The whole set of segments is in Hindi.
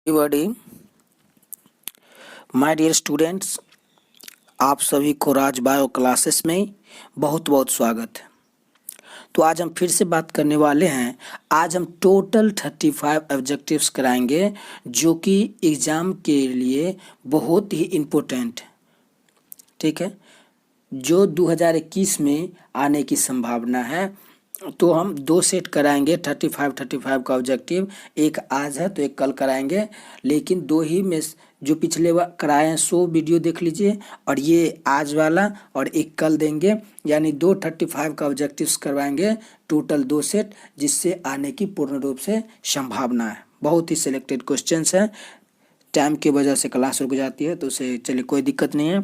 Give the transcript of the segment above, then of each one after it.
एवरीबॉडी, माय डियर स्टूडेंट्स, आप सभी को राज बायो क्लासेस में बहुत बहुत स्वागत है। तो आज हम फिर से बात करने वाले हैं। आज हम टोटल 35 ऑब्जेक्टिव्स कराएंगे जो कि एग्ज़ाम के लिए बहुत ही इम्पोर्टेंट है। ठीक है, जो 2021 में आने की संभावना है। तो हम दो सेट कराएंगे 35 का ऑब्जेक्टिव। एक आज है तो एक कल कराएंगे, लेकिन दो ही में जो पिछले कराए हैं 100 वीडियो देख लीजिए, और ये आज वाला और एक कल देंगे, यानी दो 35 का ऑब्जेक्टिव्स करवाएंगे, टोटल दो सेट, जिससे आने की पूर्ण रूप से संभावना है। बहुत ही सिलेक्टेड क्वेश्चंस हैं। टाइम की वजह से क्लास रुक जाती है, तो उसे चलिए कोई दिक्कत नहीं है।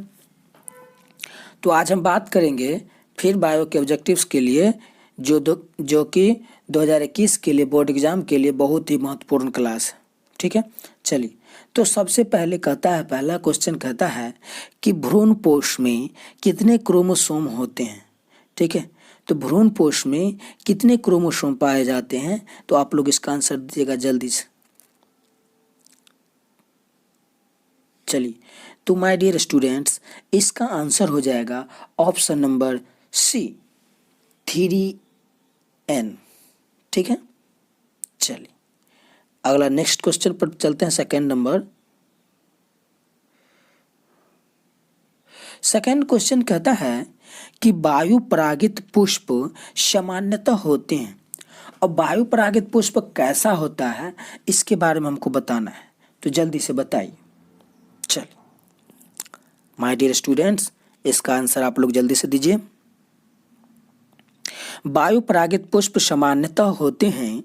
तो आज हम बात करेंगे फिर बायो के ऑब्जेक्टिव्स के लिए, जो कि 2021 के लिए बोर्ड एग्जाम के लिए बहुत ही महत्वपूर्ण क्लास है। ठीक है, चलिए। तो सबसे पहले पहला क्वेश्चन कहता है कि भ्रूणपोष में कितने क्रोमोसोम होते हैं। ठीक है, तो भ्रूणपोष में कितने क्रोमोसोम पाए जाते हैं, तो आप लोग इसका आंसर दीजिएगा जल्दी से। चलिए, तो माय डियर स्टूडेंट्स, इसका आंसर हो जाएगा ऑप्शन नंबर सी, 3n। ठीक है, चलिए अगला नेक्स्ट क्वेश्चन पर चलते हैं। सेकेंड क्वेश्चन कहता है कि वायु परागित पुष्प सामान्यतः होते हैं। और वायु परागित पुष्प कैसा होता है, इसके बारे में हमको बताना है, तो जल्दी से बताइए। चलिए माय डियर स्टूडेंट्स, इसका आंसर आप लोग जल्दी से दीजिए। वायु परागित पुष्प सामान्यतः होते हैं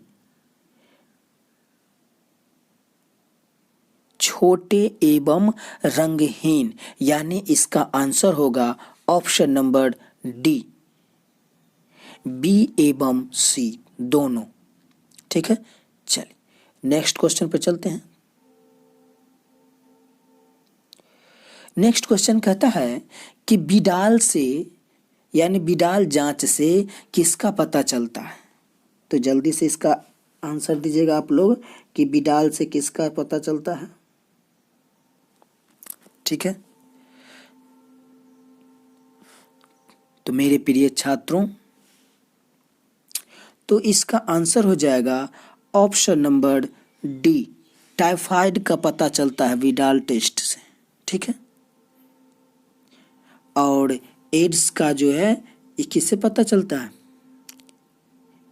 छोटे एवं रंगहीन, यानी इसका आंसर होगा ऑप्शन नंबर डी, बी एवं सी दोनों। ठीक है, चलिए नेक्स्ट क्वेश्चन पर चलते हैं। नेक्स्ट क्वेश्चन कहता है कि बिडाल से, यानी बिडाल जांच से किसका पता चलता है। तो जल्दी से इसका आंसर दीजिएगा आप लोग कि बिडाल से किसका पता चलता है। ठीक है, तो मेरे प्रिय छात्रों, तो इसका आंसर हो जाएगा ऑप्शन नंबर डी, टाइफाइड का पता चलता है विडाल टेस्ट से। ठीक है, और एड्स का जो है ये किससे पता चलता है,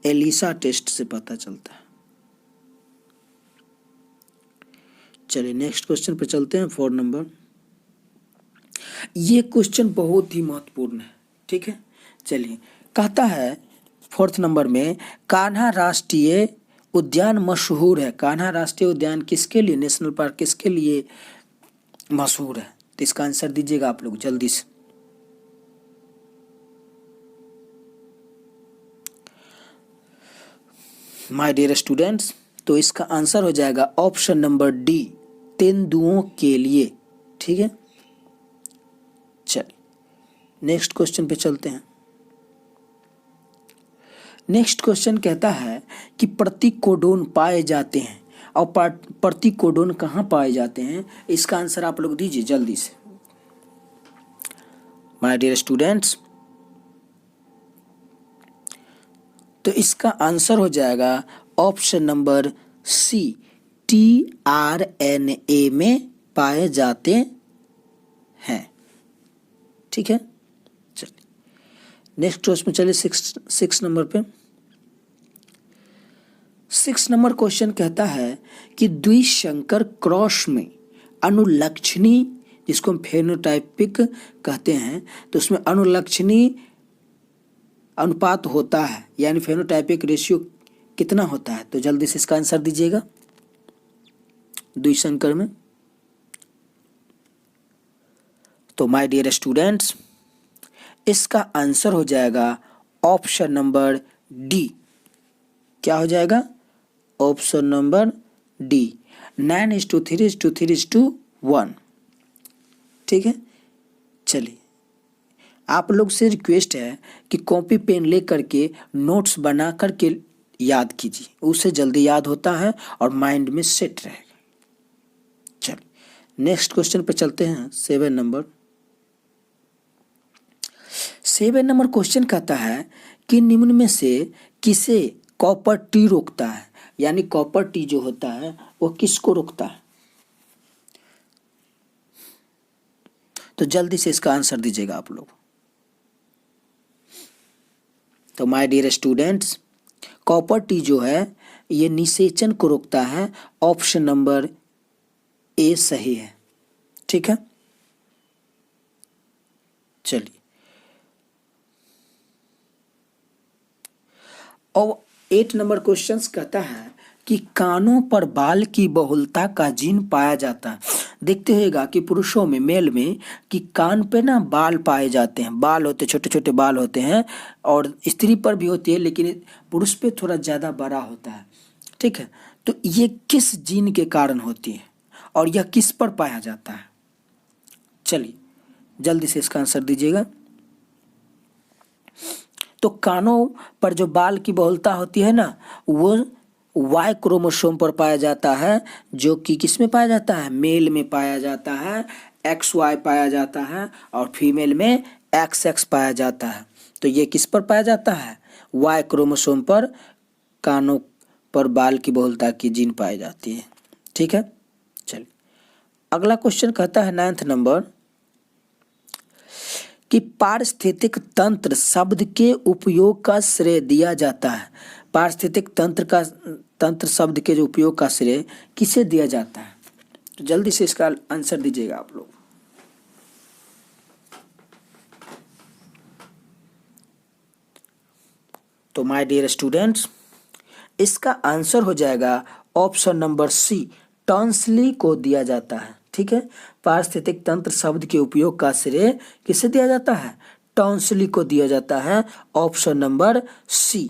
एलिसा टेस्ट से पता चलता है। चलिए नेक्स्ट क्वेश्चन पे चलते हैं, 4 नंबर। ये क्वेश्चन बहुत ही महत्वपूर्ण है। ठीक है, चलिए कहता है 4th नंबर में, कान्हा राष्ट्रीय उद्यान मशहूर है। कान्हा राष्ट्रीय उद्यान किसके लिए, नेशनल पार्क किसके लिए मशहूर है, तो इसका आंसर दीजिएगा आप लोग जल्दी से। माय डियर स्टूडेंट्स, तो इसका आंसर हो जाएगा ऑप्शन नंबर डी, तेंदुओं के लिए। ठीक है, चलिए नेक्स्ट क्वेश्चन पे चलते हैं। नेक्स्ट क्वेश्चन कहता है कि प्रतिकोडोन पाए जाते हैं, और प्रतिकोडोन कहाँ पाए जाते हैं, इसका आंसर आप लोग दीजिए जल्दी से। माय डियर स्टूडेंट्स, तो इसका आंसर हो जाएगा ऑप्शन नंबर सी, tRNA में पाए जाते हैं। ठीक है, चलिए नेक्स्ट क्वेश्चन चलिए 6 नंबर पे। 6 नंबर क्वेश्चन कहता है कि द्विसंकर क्रॉस में अनुलक्षणी, जिसको हम फेनोटाइपिक कहते हैं, तो उसमें अनुलक्षणी अनुपात होता है, यानी फेनोटाइपिक रेशियो कितना होता है, तो जल्दी से इसका आंसर दीजिएगा द्विसंकर में। तो माय डियर स्टूडेंट्स, इसका आंसर हो जाएगा ऑप्शन नंबर डी। क्या हो जाएगा, ऑप्शन नंबर डी, 9:3:3:1। ठीक है, चलिए आप लोग से रिक्वेस्ट है कि कॉपी पेन ले करके नोट्स बना करके याद कीजिए, उससे जल्दी याद होता है और माइंड में सेट रहेगा। नेक्स्ट क्वेश्चन पे चलते हैं। 7 नंबर क्वेश्चन कहता है कि निम्न में से किसे कॉपर टी रोकता है, यानी कॉपर टी जो होता है वो किसको रोकता है। तो जल्दी से इसका आंसर दीजिएगा आप लोग। तो my dear students, copper T जो है ये निषेचन को रोकता है। ऑप्शन नंबर ए सही है। ठीक है, चलिए। और 8 नंबर क्वेश्चन कहता है कि कानों पर बाल की बहुलता का जीन पाया जाता है। देखते होगा कि पुरुषों में, मेल में, कि कान पे ना बाल पाए जाते हैं, बाल होते, छोटे छोटे बाल होते हैं, और स्त्री पर भी होती है, लेकिन पुरुष पे थोड़ा ज़्यादा बड़ा होता है। ठीक है, तो ये किस जीन के कारण होती है और यह किस पर पाया जाता है। चलिए जल्दी से इसका आंसर दीजिएगा। तो कानों पर जो बाल की बहुलता होती है ना, वो वाई क्रोमोसोम पर पाया जाता है, जो कि किस में पाया जाता है, मेल में पाया जाता है, XY पाया जाता है, और फीमेल में XX पाया जाता है। तो ये किस पर पाया जाता है, वाई क्रोमोसोम पर कानों पर बाल की बहुलता की जीन पाई जाती है। ठीक है, चलिए अगला क्वेश्चन कहता है 9th नंबर कि पारिस्थितिक तंत्र शब्द के उपयोग का श्रेय दिया जाता है। पारिस्थितिक तंत्र शब्द के जो उपयोग का श्रेय किसे दिया जाता है। तो जल्दी से इसका आंसर दीजिएगा आप लोग। तो माय डियर स्टूडेंट्स, इसका आंसर हो जाएगा ऑप्शन नंबर सी, टॉन्सली को दिया जाता है। ठीक है, पारिस्थितिक तंत्र शब्द के उपयोग का श्रेय किसे दिया जाता है, टॉन्सली को दिया जाता है। Option number C.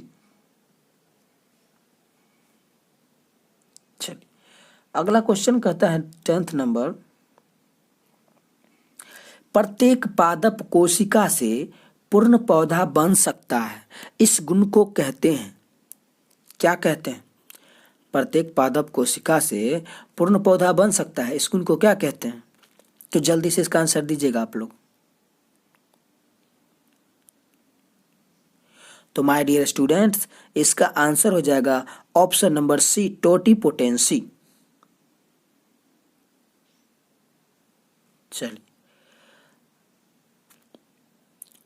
चलिए अगला क्वेश्चन कहता है 10th नंबर, प्रत्येक पादप कोशिका से पूर्ण पौधा बन सकता है, इस गुण को कहते हैं, क्या कहते हैं। प्रत्येक पादप कोशिका से पूर्ण पौधा बन सकता है, इस गुण को क्या कहते हैं। तो जल्दी से इसका आंसर दीजिएगा आप लोग। तो माय डियर स्टूडेंट्स, इसका आंसर हो जाएगा ऑप्शन नंबर सी, टोटिपोटेंसी। चलिए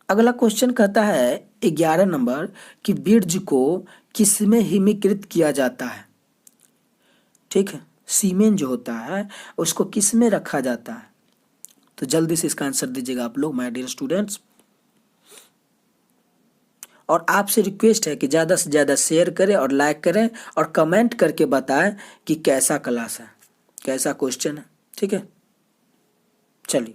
अगला क्वेश्चन कहता है 11 नंबर कि बीज को किसमें हिमीकृत किया जाता है। ठीक है, सीमेन जो होता है उसको किसमें रखा जाता है। तो जल्दी से इसका आंसर दीजिएगा आप लोग माय डियर स्टूडेंट्स। और आपसे रिक्वेस्ट है कि ज़्यादा से ज़्यादा शेयर करें और लाइक करें और कमेंट करके बताएं कि कैसा क्लास है, कैसा क्वेश्चन है। ठीक है, चलिए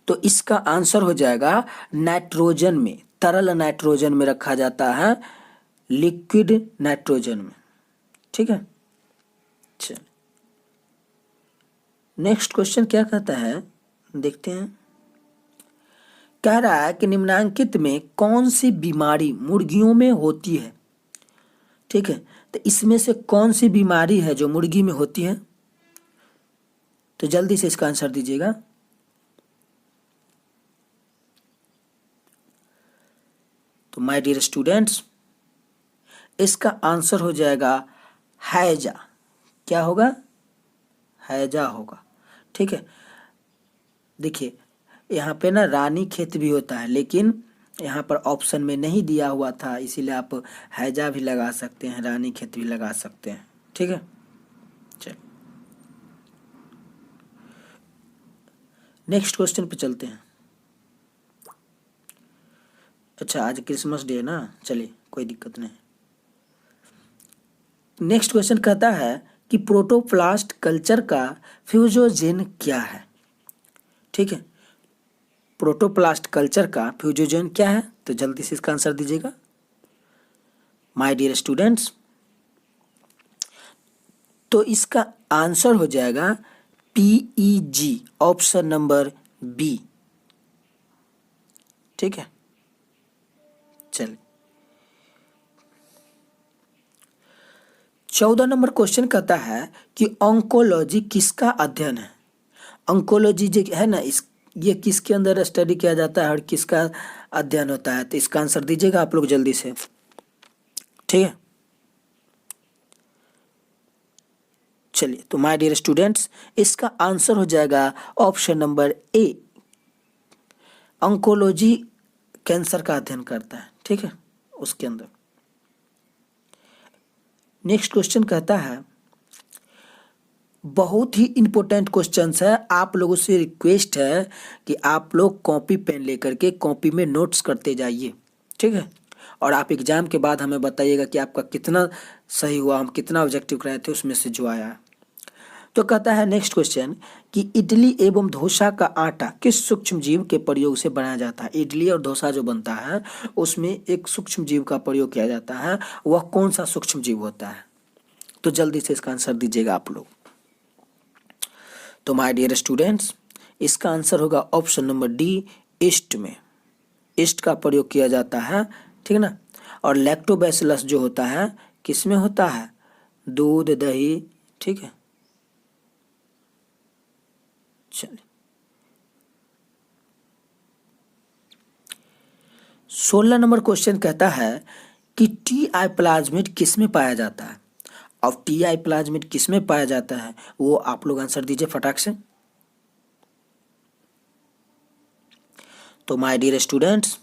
तो इसका आंसर हो जाएगा नाइट्रोजन में, तरल नाइट्रोजन में रखा जाता है, लिक्विड नाइट्रोजन में। ठीक है, चलिए नेक्स्ट क्वेश्चन क्या कहता है देखते हैं। कह रहा है कि निम्नलिखित में कौन सी बीमारी मुर्गियों में होती है। ठीक है, तो इसमें से कौन सी बीमारी है जो मुर्गी में होती है। तो जल्दी से इसका आंसर दीजिएगा। तो माय डियर स्टूडेंट्स, इसका आंसर हो जाएगा हैजा। क्या होगा, हैजा होगा। ठीक है, देखिए यहाँ पे ना रानी खेत भी होता है, लेकिन यहाँ पर ऑप्शन में नहीं दिया हुआ था, इसीलिए आप हैजा भी लगा सकते हैं, रानी खेत भी लगा सकते हैं। ठीक है, चलिए नेक्स्ट क्वेश्चन पे चलते हैं। अच्छा आज क्रिसमस डे है ना, चलिए कोई दिक्कत नहीं। नेक्स्ट क्वेश्चन कहता है कि प्रोटोप्लास्ट कल्चर का फ्यूजोजेन क्या है। ठीक है, प्रोटोप्लास्ट कल्चर का फ्यूजोजेन क्या है। तो जल्दी से इसका आंसर दीजिएगा माय डियर स्टूडेंट्स। तो इसका आंसर हो जाएगा PEG, ऑप्शन नंबर बी। ठीक है, चलिए 14 नंबर क्वेश्चन कहता है कि ऑन्कोलॉजी किसका अध्ययन है। ऑन्कोलॉजी जो है ना, इस ये किसके अंदर स्टडी किया जाता है और किसका अध्ययन होता है, तो इसका आंसर दीजिएगा आप लोग जल्दी से, ठीक है। चलिए, तो माय डियर स्टूडेंट्स, इसका आंसर हो जाएगा option number A. Oncology cancer का अध्ययन करता है, ठीक है, उसके अंदर। नेक्स्ट क्वेश्चन कहता है, बहुत ही इंपॉर्टेंट क्वेश्चंस है, आप लोगों से रिक्वेस्ट है कि आप लोग कॉपी पेन लेकर के कॉपी में नोट्स करते जाइए, ठीक है। और आप एग्जाम के बाद हमें बताइएगा कि आपका कितना सही हुआ, हम कितना ऑब्जेक्टिव कराए थे उसमें से जो आया। तो कहता है नेक्स्ट क्वेश्चन कि इडली एवं डोसा का आटा किस सूक्ष्म जीव के प्रयोग से बनाया जाता है। इडली और डोसा जो बनता है उसमें एक सूक्ष्म जीव का प्रयोग किया जाता है, वह कौन सा सूक्ष्म जीव होता है, तो जल्दी से इसका आंसर दीजिएगा आप लोग। तो माय डियर स्टूडेंट्स, इसका आंसर होगा ऑप्शन नंबर डी, ईस्ट में। ईस्ट का प्रयोग किया जाता है, ठीक है ना। और लैक्टोबैसिलस जो होता है किस में होता है, दूध, दही, ठीक है। चलिए, 16 नंबर क्वेश्चन कहता है कि टी आई प्लाज्मिड किस में पाया जाता है। अब टी आई प्लाज्मिड किस में पाया जाता है वो आप लोग आंसर दीजिए फटाक से। तो माय डियर स्टूडेंट्स,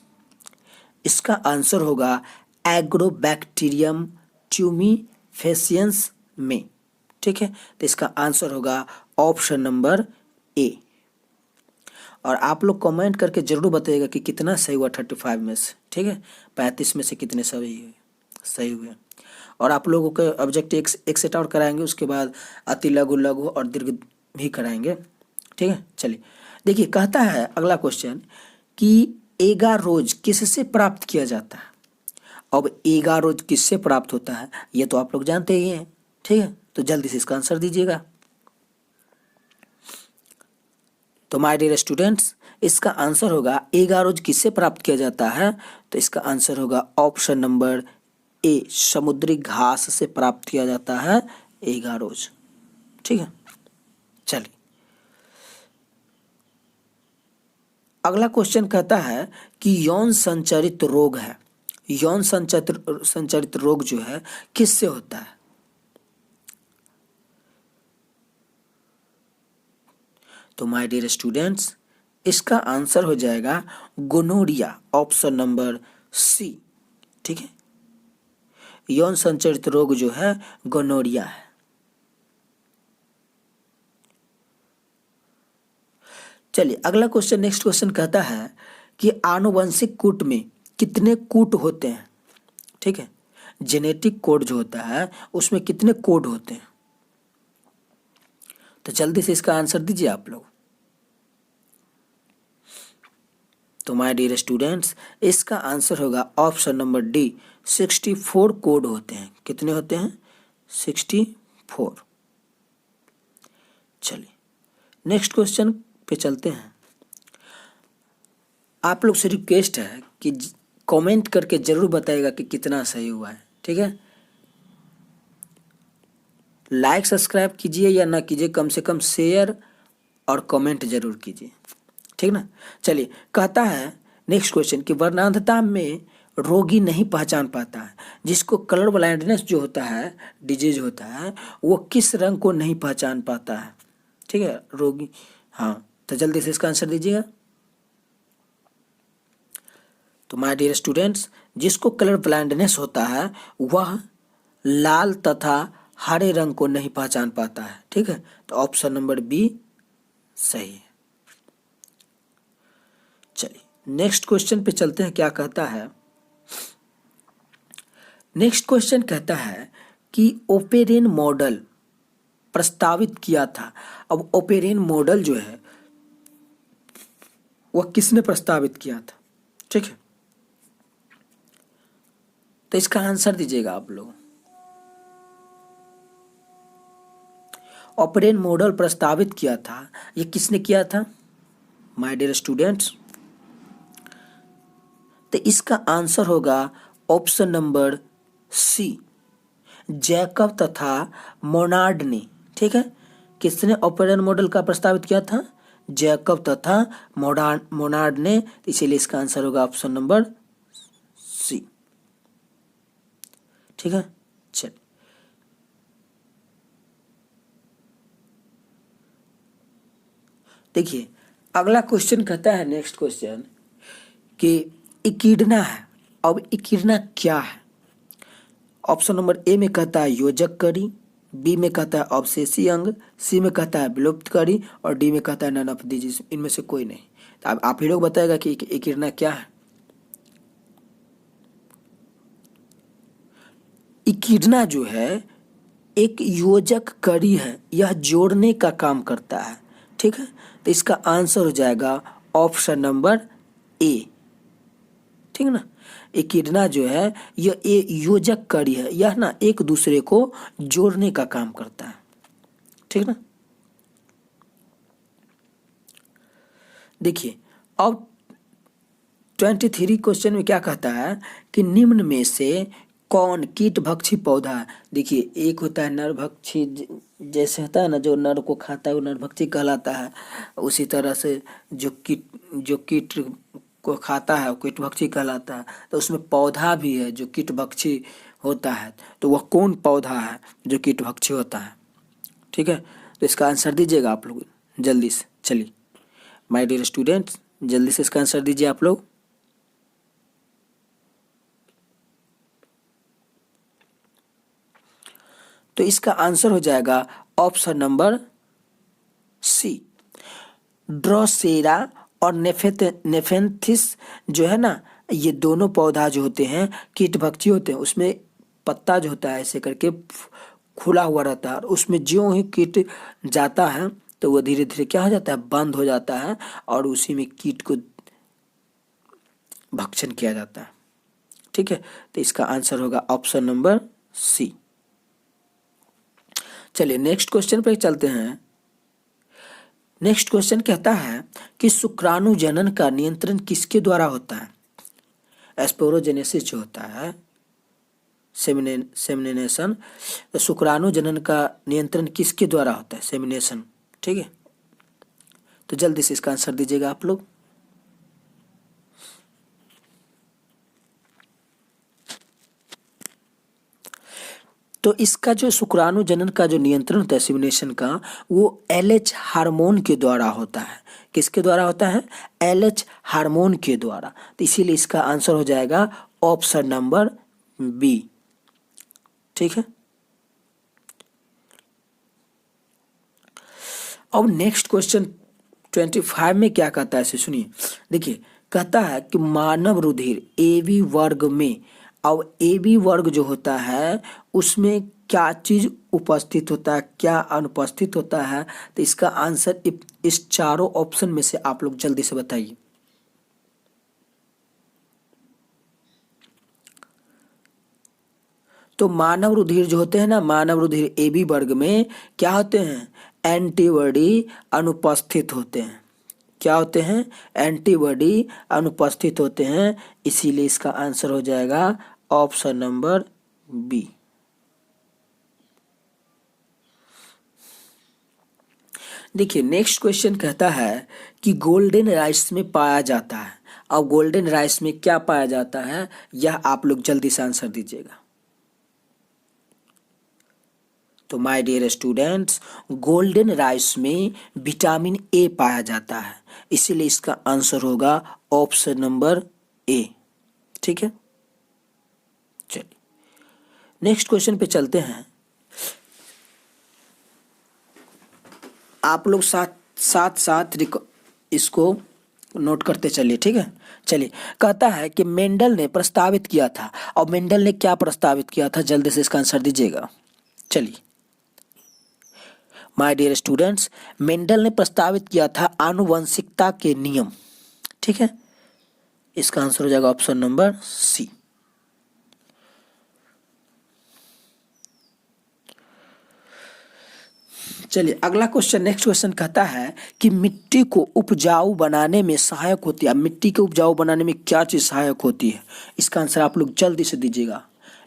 इसका आंसर होगा एग्रोबैक्टीरियम ट्यूमीफेसियंस में, ठीक है। तो इसका आंसर होगा ऑप्शन नंबर ए। और आप लोग कमेंट करके जरूर बताइएगा कि कितना सही हुआ 35 में से, ठीक है। 35 में से कितने सही हुए। और आप लोगों के ऑब्जेक्टिव एक सेट और कराएंगे, उसके बाद अति लघु, लघु और दीर्घ भी कराएंगे, ठीक है। चलिए, देखिए कहता है अगला क्वेश्चन कि एगारोज किससे प्राप्त किया जाता है। अब एगारोज किससे प्राप्त होता है ये तो आप लोग जानते ही हैं, ठीक है। तो जल्दी से इसका आंसर दीजिएगा। तो माय डियर स्टूडेंट्स, इसका आंसर होगा एगारोज किससे प्राप्त किया जाता है, तो इसका आंसर होगा ऑप्शन नंबर ए, समुद्री घास से प्राप्त किया जाता है एगारोज, ठीक है। चलिए, अगला क्वेश्चन कहता है कि यौन संचरित रोग है। यौन संचरित रोग जो है किससे होता है। तो माय डियर स्टूडेंट्स, इसका आंसर हो जाएगा गोनोरिया, ऑप्शन नंबर सी, ठीक है। यौन संचरित रोग जो है गोनोरिया है। चलिए, अगला क्वेश्चन, नेक्स्ट क्वेश्चन कहता है कि आनुवंशिक कूट में कितने कूट होते हैं, ठीक है। जेनेटिक कोड जो होता है उसमें कितने कोड होते हैं, तो जल्दी से इसका आंसर दीजिए आप लोग। तो माय डियर स्टूडेंट्स, इसका आंसर होगा ऑप्शन नंबर डी, 64 कोड होते हैं। कितने होते हैं, 64। चलिए, नेक्स्ट क्वेश्चन पे चलते हैं। आप लोग से रिक्वेस्ट है कि कमेंट करके जरूर बताइएगा कि कितना सही हुआ है, ठीक है। लाइक सब्सक्राइब कीजिए या ना कीजिए, कम से कम शेयर और कमेंट जरूर कीजिए, ठीक ना। चलिए, कहता है नेक्स्ट क्वेश्चन कि वर्णांधता में रोगी नहीं पहचान पाता है। जिसको कलर ब्लाइंडनेस जो होता है, डिजीज होता है, वो किस रंग को नहीं पहचान पाता है, ठीक है, रोगी। हाँ, तो जल्दी से इसका आंसर दीजिएगा। तो माय डियर स्टूडेंट्स, जिसको कलर ब्लाइंडनेस होता है वह लाल तथा हरे रंग को नहीं पहचान पाता है, ठीक है। तो ऑप्शन नंबर बी सही है। चलिए, नेक्स्ट क्वेश्चन पे चलते हैं, क्या कहता है। नेक्स्ट क्वेश्चन कहता है कि ओपेरेन मॉडल प्रस्तावित किया था। अब ओपेरेन मॉडल जो है वह किसने प्रस्तावित किया था, ठीक है। तो इसका आंसर दीजिएगा आप लोग। ओपेरेन मॉडल प्रस्तावित किया था, ये किसने किया था माय डियर स्टूडेंट्स। तो इसका आंसर होगा ऑप्शन नंबर सी, जैकब तथा मोनार्ड ने, ठीक है, किसने ऑपरेटर मॉडल का प्रस्तावित किया था? जैकब तथा मोनार्ड ने। इसीलिए इसका आंसर होगा ऑप्शन नंबर सी। ठीक है, चलिए देखिए अगला क्वेश्चन कहता है, नेक्स्ट क्वेश्चन कि इकिडना है। अब इकिडना क्या है? ऑप्शन नंबर ए में कहता है योजक कड़ी, बी में कहता है अवशेषी अंग, सी में कहता है विलुप्त कड़ी और डी में कहता है नन ऑफ दीज, इनमें से कोई नहीं। तो अब आप ही लोग बताएगा कि इकिडना क्या है। इकिडना जो है एक योजक कड़ी है, यह जोड़ने का काम करता है। ठीक है, तो इसका आंसर हो जाएगा ऑप्शन नंबर ए। ठीक है ना, इकिडना जो है यह योजक कड़ी है, यह ना एक दूसरे को जोड़ने का काम करता है। ठीक ना, देखिए अब 23 क्वेश्चन में क्या कहता है कि निम्न में से कौन कीटभक्षी पौधा है? देखिए एक होता है नरभक्षी, जैसे होता है ना जो नर को खाता है वो नरभक्षी कहलाता है। उसी तरह से जो कीट को खाता है वो कीटभक्षी कहलाता है। तो उसमें पौधा भी है जो कीटभक्षी होता है, तो वह कौन पौधा है जो कीटभक्षी होता है? ठीक है, तो इसका आंसर दीजिएगा आप लोग जल्दी से। चलिए माय डियर स्टूडेंट्स, जल्दी से इसका आंसर दीजिए आप लोग। तो इसका आंसर हो जाएगा ऑप्शन नंबर सी, ड्रोसेरा और नेफेंथिस जो है ना, ये दोनों पौधा जो होते हैं कीटभक्षी होते हैं। उसमें पत्ता जो होता है ऐसे करके खुला हुआ रहता है, और उसमें ज्यों ही कीट जाता है तो वो धीरे धीरे क्या हो जाता है, बंद हो जाता है और उसी में कीट को भक्षण किया जाता है। ठीक है, तो इसका आंसर होगा ऑप्शन नंबर सी। चलिए नेक्स्ट क्वेश्चन पे चलते हैं। नेक्स्ट क्वेश्चन कहता है कि शुक्राणु जनन का नियंत्रण किसके द्वारा होता है? एस्पोरोजेनेसिस जो होता है, सेमिनेशन, तो शुक्राणु जनन का नियंत्रण किसके द्वारा होता है? सेमिनेशन। ठीक है, तो जल्दी से इसका आंसर दीजिएगा आप लोग। तो इसका जो शुक्राणु जनन का जो नियंत्रण होता है सेमिनेशन का, वो LH हार्मोन के द्वारा होता है। किसके द्वारा होता है? LH हार्मोन के द्वारा। तो इसीलिए इसका आंसर हो जाएगा ऑप्शन नंबर बी। ठीक है, अब नेक्स्ट क्वेश्चन 25 में क्या कहता है सुनिए। देखिए कहता है कि मानव रुधिर AB वर्ग में, अब AB वर्ग जो होता है उसमें क्या चीज उपस्थित होता है, क्या अनुपस्थित होता है? तो इसका आंसर इस चारों ऑप्शन में से आप लोग जल्दी से बताइए। तो मानव रुधिर जो होते हैं ना, मानव रुधिर AB वर्ग में क्या होते हैं? एंटीबॉडी अनुपस्थित होते हैं। क्या होते हैं? एंटीबॉडी अनुपस्थित होते हैं। इसीलिए इसका आंसर हो जाएगा ऑप्शन नंबर बी। देखिए नेक्स्ट क्वेश्चन कहता है कि गोल्डन राइस में पाया जाता है। अब गोल्डन राइस में क्या पाया जाता है, यह आप लोग जल्दी से आंसर दीजिएगा। तो my dear students, golden rice में विटामिन ए पाया जाता है, इसीलिए इसका आंसर होगा ऑप्शन नंबर ए। ठीक है, चलिए नेक्स्ट क्वेश्चन पे चलते हैं। आप लोग साथ इसको नोट करते चलिए। ठीक है, चलिए कहता है कि मेंडल ने प्रस्तावित किया था। और मेंडल ने क्या प्रस्तावित किया था, जल्दी से इसका आंसर दीजिएगा। चलिए माय डियर स्टूडेंट्स, मेंडल ने प्रस्तावित किया था आनुवंशिकता के नियम। ठीक है, इसका आंसर हो जाएगा ऑप्शन नंबर सी। चलिए अगला क्वेश्चन, नेक्स्ट क्वेश्चन कहता है कि मिट्टी को उपजाऊ बनाने में सहायक होती है। मिट्टी को उपजाऊ बनाने में क्या चीज सहायक होती है? इसका आंसर आप लोग जल्दी से दीजिएगा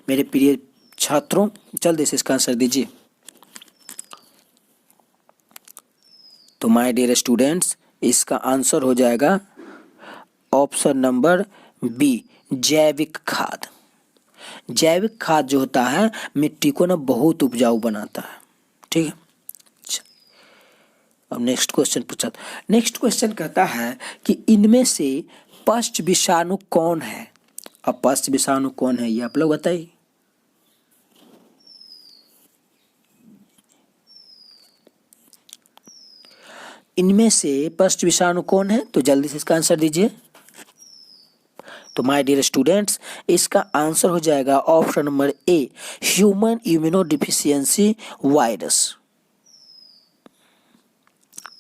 मेरे प्रिय छात्रों जल्दी से इसका आंसर दीजिए। तो माय डियर स्टूडेंट्स, इसका आंसर हो जाएगा ऑप्शन नंबर बी, जैविक खाद। जैविक खाद जो होता है मिट्टी को ना बहुत उपजाऊ बनाता है। ठीक है, अब नेक्स्ट क्वेश्चन पूछा। नेक्स्ट क्वेश्चन कहता है कि इनमें से पष्ट विषाणु कौन है। अब पष्ट विषाणु कौन है ये आप लोग बताइए। इनमें से पष्ट विषाणु कौन है, तो जल्दी से इसका आंसर दीजिए। तो माय डियर स्टूडेंट्स, इसका आंसर हो जाएगा option number A, human immuno deficiency virus.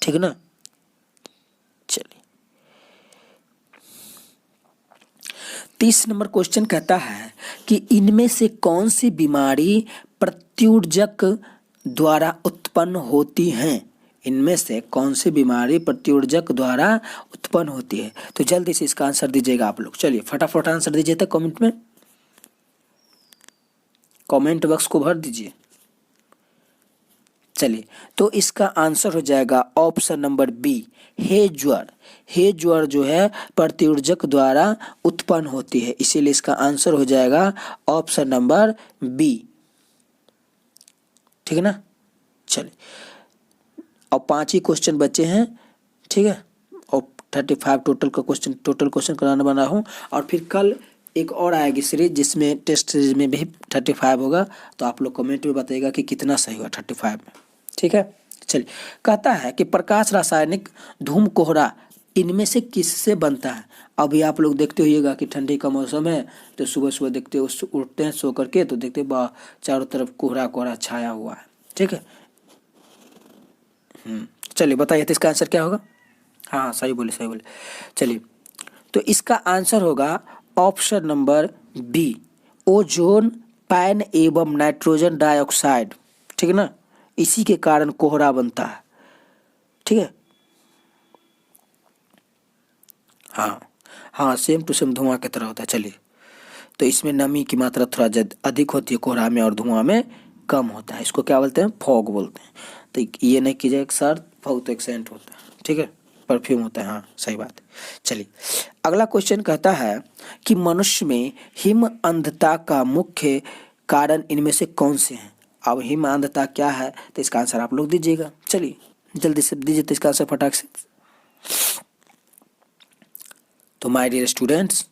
ठीक है ना। चलिए 30 नंबर क्वेश्चन कहता है कि इनमें से कौन सी बीमारी प्रत्युर्जक द्वारा उत्पन्न होती है। इनमें से कौन सी बीमारी प्रत्युर्जक द्वारा उत्पन्न होती है, तो जल्दी से इसका आंसर दीजिएगा आप लोग। चलिए फटाफट आंसर दीजिए तो कमेंट में, कमेंट बॉक्स को भर दीजिए। चलिए तो इसका आंसर हो जाएगा ऑप्शन नंबर बी, हे ज्वर। हे ज्वर जो है प्रत्युर्जक द्वारा उत्पन्न होती है, इसीलिए इसका आंसर हो जाएगा ऑप्शन नंबर बी। ठीक है ना। चलिए अब 5 ही क्वेश्चन बचे हैं। ठीक है, और 35 टोटल क्वेश्चन कराने वाला हूँ। और फिर कल एक और आएगी सीरीज जिसमें टेस्ट सीरीज में भी 35 होगा। तो आप लोग कमेंट में बताइएगा कि कितना सही हुआ 35 में। ठीक है, चलिए कहता है कि प्रकाश, रासायनिक, धूम, कोहरा इनमें से किससे बनता है। अभी आप लोग देखते होइएगा कि ठंडी का मौसम है तो सुबह सुबह देखते हो, उठते हैं सो करके तो देखते हैं चारों तरफ कोहरा कोहरा छाया हुआ है। ठीक है, चलिए बताइए तो इसका आंसर क्या होगा। हाँ सही बोले सही बोले। चलिए तो इसका आंसर होगा option number B, ozone PAN एवं नाइट्रोजन डाइऑक्साइड। ठीक है ना, इसी के कारण कोहरा बनता है। ठीक है, हाँ हाँ सेम टू सेम धुआं की तरह होता है। चलिए तो इसमें नमी की मात्रा थोड़ा अधिक होती है कोहरा में और धुआं में कम होता है। इसको क्या बोलते हैं, फॉग बोलते हैं। तो ये नहीं कीजिए एक सर, फॉग तो एक सेंट होता है। ठीक है, परफ्यूम होता है। हाँ सही बात है। चलिए अगला क्वेश्चन कहता है कि मनुष्य में हिम अंधता का मुख्य कारण इनमें से कौन से हैं। अब हिम अंधता क्या है, तो इसका आंसर आप लोग दीजिएगा। चलिए जल्दी से दीजिए तो इसका आंसर फटाक से। तो माय डियर स्टूडेंट्स,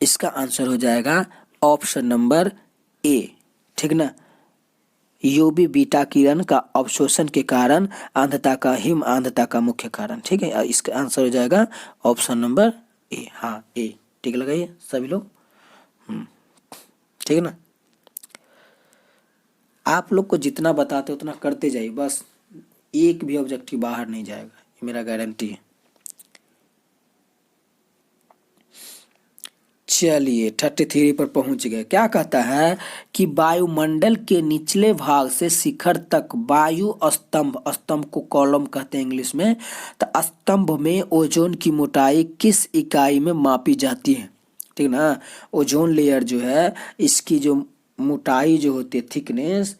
इसका आंसर हो जाएगा ऑप्शन नंबर ए। ठीक ना, यूवी बीटा किरण का अवशोषण के कारण अंधता का, हिम अंधता का मुख्य कारण। ठीक है, इसका आंसर हो जाएगा ऑप्शन नंबर ए। हाँ ए, ठीक लगाइए सभी लोग। ठीक है ना, आप लोग को जितना बताते उतना करते जाइए, बस एक भी ऑब्जेक्टिव बाहर नहीं जाएगा, ये मेरा गारंटी है। चलिए 33 पर पहुंच गए। क्या कहता है कि वायुमंडल के निचले भाग से शिखर तक वायु स्तंभ, स्तंभ को कॉलम कहते हैं इंग्लिश में, तो स्तंभ में ओजोन की मोटाई किस इकाई में मापी जाती है। ठीक ना, ओजोन लेयर जो है इसकी जो मोटाई जो होती है, थिकनेस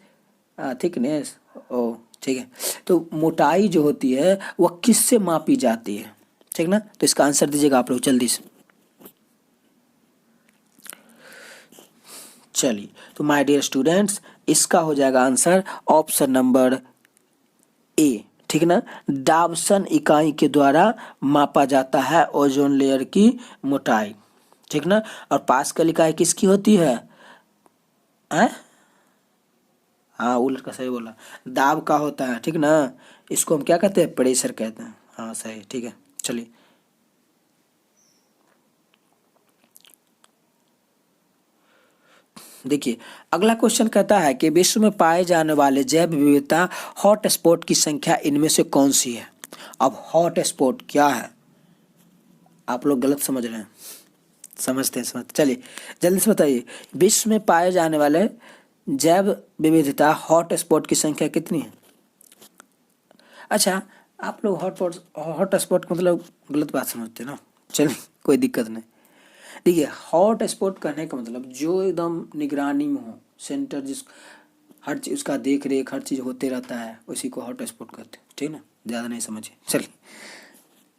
ओ ठीक है, तो मोटाई जो होती है वह किससे मापी जाती है। ठीक ना, तो इसका आंसर दीजिएगा आप लोग जल्दी से। चलिए तो माय डियर स्टूडेंट्स, इसका हो जाएगा आंसर ऑप्शन नंबर ए। ठीक ना, डाबसन इकाई के द्वारा मापा जाता है ओजोन लेयर की मोटाई। ठीक ना, और पास्कल इकाई किसकी होती है। हाँ उलट का सही बोला, दाब का होता है। ठीक ना, इसको हम क्या कहते हैं, प्रेशर कहते हैं। हाँ सही, ठीक है। चलिए देखिए अगला क्वेश्चन कहता है कि विश्व में पाए जाने वाले जैव विविधता हॉट स्पॉट की संख्या इनमें से कौन सी है। अब हॉट स्पॉट क्या है, आप लोग गलत समझ रहे हैं, समझते हैं। चलिए जल्दी से बताइए, विश्व में पाए जाने वाले जैव विविधता हॉट स्पॉट की संख्या कितनी है। अच्छा आप लोग हॉट स्पॉट मतलब गलत बात समझते हैं ना, चलिए कोई दिक्कत नहीं। देखिए हॉट स्पॉट कहने का मतलब जो एकदम निगरानी में हो, सेंटर जिस हर चीज उसका देख रेख हर चीज होते रहता है, उसी को हॉट स्पॉट कहते हैं। ठीक ना, ज़्यादा नहीं समझिए। चलिए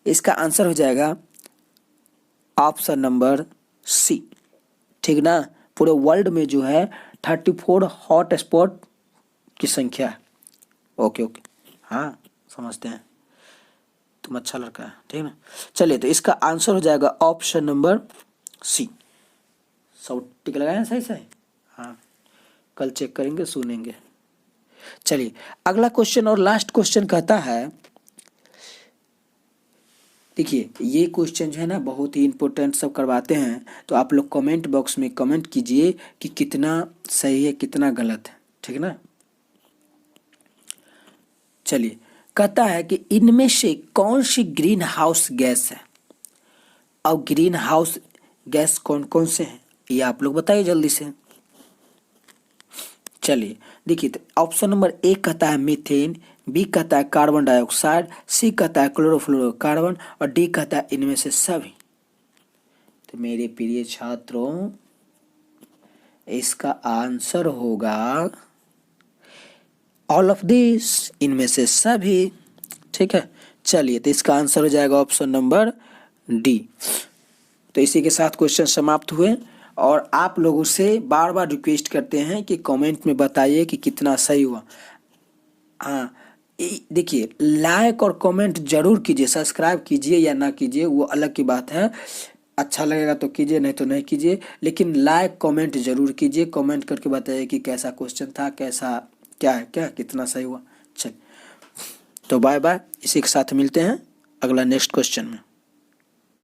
इसका आंसर हो जाएगा ऑप्शन नंबर सी। ठीक ना, पूरे वर्ल्ड में जो है 34 हॉट स्पॉट की संख्या है। ओके ओके, हाँ समझते हैं, तुम अच्छा लड़का है। ठीक ना, चलिए तो इसका आंसर हो जाएगा ऑप्शन नंबर सी। सब टिक लगाए सही सही, हाँ कल चेक करेंगे सुनेंगे। चलिए अगला क्वेश्चन और लास्ट क्वेश्चन कहता है, देखिए ये क्वेश्चन जो है ना बहुत ही इंपॉर्टेंट सब करवाते हैं, तो आप लोग कमेंट बॉक्स में कमेंट कीजिए कि कितना सही है कितना गलत है। ठीक ना, चलिए कहता है कि इनमें से कौन सी ग्रीन हाउस गैस है। अब ग्रीन हाउस गैस कौन कौन से हैं ये आप लोग बताइए जल्दी से। चलिए देखिए तो ऑप्शन नंबर ए कहता है मीथेन, बी कहता है कार्बन डाइऑक्साइड, सी कहता है क्लोरोफ्लोरोकार्बन और डी कहता है इनमें से सभी। तो मेरे प्रिय छात्रों इसका आंसर होगा ऑल ऑफ दिस, इनमें से सभी। ठीक है, चलिए तो इसका आंसर हो जाएगा ऑप्शन नंबर डी। तो इसी के साथ क्वेश्चन समाप्त हुए और आप लोगों से बार बार रिक्वेस्ट करते हैं कि कमेंट में बताइए कि कितना सही हुआ। हाँ देखिए लाइक और कमेंट जरूर कीजिए, सब्सक्राइब कीजिए या ना कीजिए वो अलग की बात है, अच्छा लगेगा तो कीजिए नहीं तो नहीं कीजिए, लेकिन लाइक कमेंट जरूर कीजिए। कमेंट करके बताइए कि कैसा क्वेश्चन था, कैसा क्या है, क्या कितना सही हुआ। चल तो बाय बाय, इसी के साथ मिलते हैं अगला नेक्स्ट क्वेश्चन में।